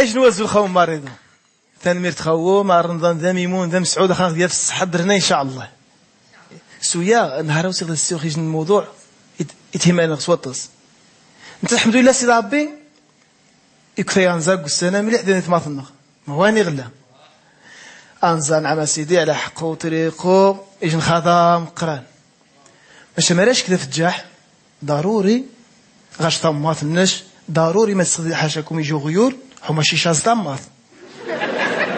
اجنو الخو مريض تنمير تخو مع رمضان ذا ميمون ذا مسعود خلاص ديال الصحه درنا ان شاء الله سويا نهار وصل السيوخ يجن الموضوع يتهمنا غصوطس انت الحمد لله سي ربي يكفي انزاق السنه مليح دينت ما ثنخ ما واني غلا انزان على سيدي على حقه وطريقه يجن خضام قران باش مالاش كذا في الجاح ضروري غاش طماط النش ضروري ما تستخدم حاشاكم يجوا غيور هما شي شاز طماط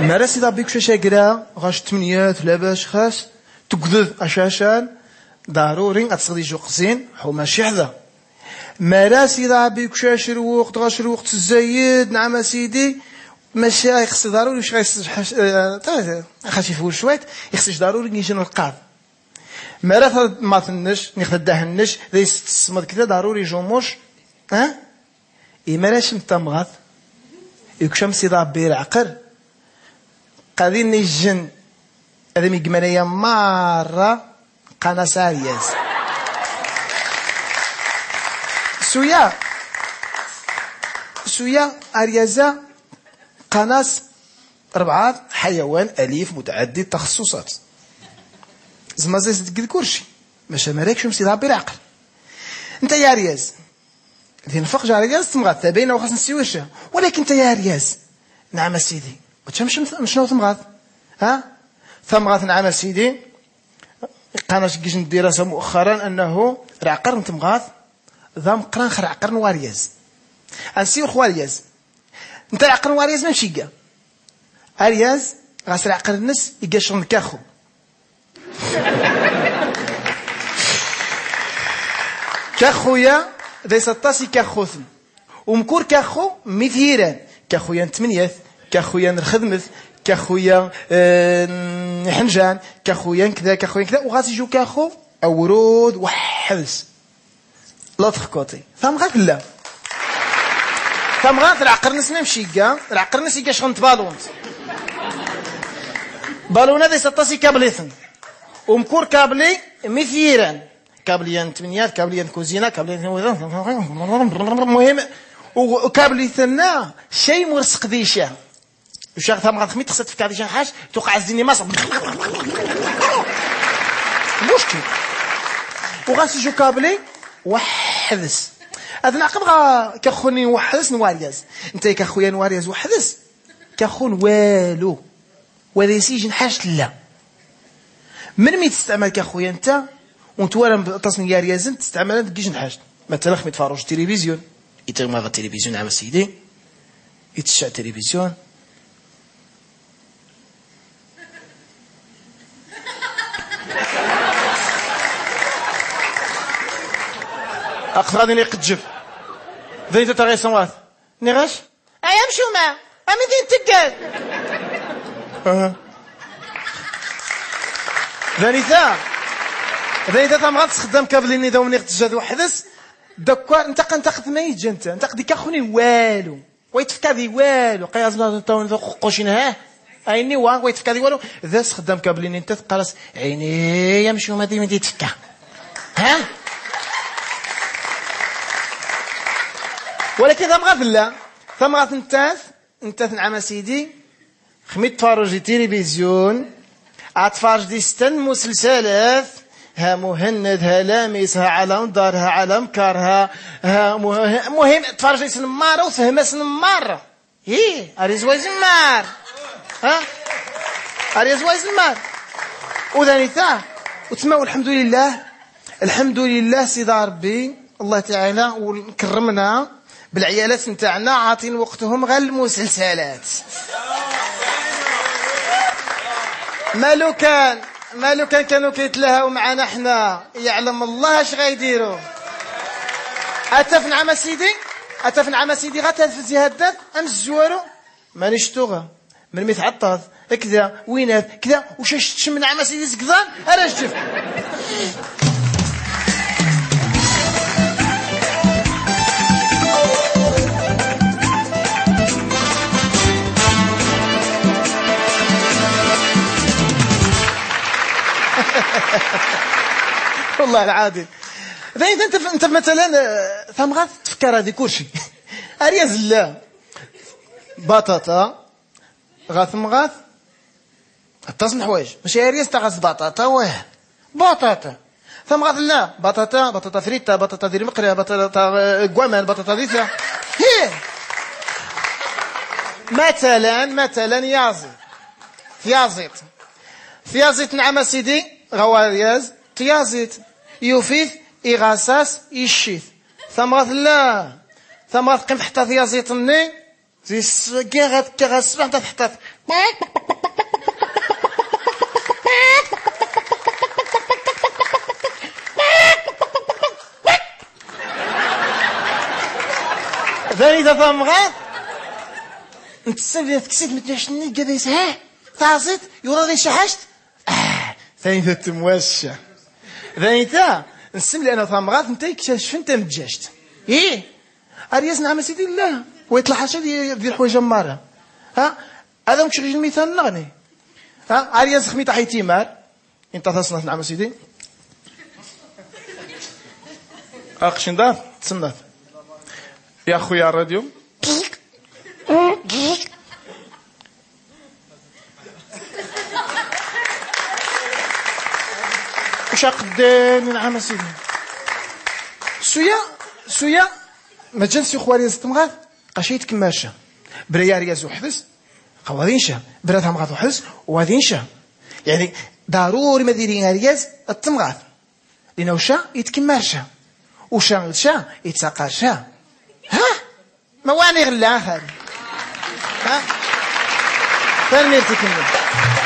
ما سي ربي كش شاكرا غاش تمنيات لاباش خاص تقدد اشاشان ضروري غتستخدم جو قزين هما شي حذا ما راسي ربي كش شروق غاش روق الزايد نعم سيدي ماشي خص ضروري واش خاص يفول شويت يخصش ضروري يجي القاض ما راه ما تنش نخداه النش ليس الصمد كذا ضروري جوموش ها إمالاش متمغط يكشم سي ربي العقل قادين الجن هذا ميقمانيا مرة قانا سارياس سويا أريازا قناص 4 حيوان أليف متعدد التخصصات زعما زيد تقول كلشي ماشي مالكش سي ربي العقل انت يا رياز ذي نفق جا رياز تمغات تابينا وخاص نسيوشها ولكن انت يا رياز نعم سيدي وتمشي شنو تمغات ها ثمغات نعم سيدي قناش كيش الدراسه مؤخرا انه العقر نتمغات ذا مقران خر عقر وارياز انسيو خوارياز انت العقر وارياز ماشي كاع ارياز غاس العقر الناس يقاش نكاخو كاخويا ذي 16 كاخوثن ومكور كاخو مثيرا كاخويا نتمنياث كاخويا نخدمث كاخويا حنجان كاخويا كذا كاخويا كذا وغادي يجو كاخو اورود وحبس لا تخكوتي فهم غاك لا فهم غاك العقر نسنا مشي كاع العقر نسي كاش غنت بالونت بالونه ذي 16 كابليثن ومكور كابلي مثيرا كابليان تمنيات كابليان كوزينه كابليان مهم وكابلي ثنا شيء مرسق ديشان وش ثم غتخمي تخصت في كاديشان حاج توقع الزيني مصر مشكل وغاسجو كابلي وحدث هذا نعقب غا كخوني وحدث نوارياز انت كخويا نوارياز وحدث كخون والو وذا يسيجن حاج لا من مي تستعمل كخويا انت وانت ولا تصنيع ريازن تستعملها تجيش نحاج مثلا خميت فاروش تلفزيون يتغمى غا التلفزيون عام سيدي يتشع تلفزيون اقف غادي نقجف ذي انت تغي صوات نغاش ايام شو ما امي دين تقال ذاني ثا ما غتخدم كابليني داو مني تجاد وحدث دكا انت قنت ما يجي انت قدي كاخوني والو ويتفكادي والو قياس بلا طون قوشين ها عيني ويتفكادي والو ذا خدام كابليني انت تقراس عيني يمشيو ما ديما تفكا ها ولكن ثم غاف لا ثم غاف انت نعم سيدي خميت تفرجي تلفزيون اتفرج دي ستن مسلسلات ها مهند ها لاميس ها علم دار ها علم كار ها مهم تفرج اسم مارة وفهم اسم مارة هي اريز وايز مار ها اريز وايز مار وذاني ثا وتسمعوا الحمد لله سيدي ربي الله تعالى ونكرمنا بالعيالات نتاعنا عاطين وقتهم غير المسلسلات مالو كان كانوا كيتلاهاو معنا حنا يعلم الله اش غايديروا اتف نعم سيدي غتلفزي هداد ام الزوارو مانيش توغا من ميتعطض كذا وينات كذا وش تشم نعم سيدي سكذان انا شفت والله العادي انت مثلا ثم غاد تفكر هذه كلشي ارياز لا بطاطا غاث التصن حوايج ماشي عريس تاع غاس بطاطا واه بطاطا ثم غاث لا بطاطا فريتا بطاطا دير مقريه بطاطا كوامان بطاطا ديتا هي مثلا ثيازيت نعم سيدي غوارياز تيازيت يوفيث إغاساس يشيث ثم غاث لا ثم غاث قيم حتى ثيازيت الني زي كغاس حتى تحت ذلك ثم غاث نتسبب تكسيت متنشني قبيس ها تعزيت يورغي شحشت ثاني ذا تمواشا ثاني ذا نسم لي انا ثمغات انت كشاش انت متجاشت ايه ارياس نعم سيدي الله ويطلع حاجه ديال حوايج جماره ها هذا مش غير المثال نغني ها ارياس خميطه حيتي مار انت تصنف نعم سيدي اقشن دار تصنف يا خويا الراديو وش قدام نعم سيدي سويا ما جنسي خواري زتمغاث قشيت كماشا بريا رياز وحدث قوادينشا براتها مغاث وحدث وادينشا يعني ضروري ما ديرين رياز التمغاث لانه شا يتكماشا وشا يتساقاشا ها ما واني غلا هذا ها تنميرتي كمل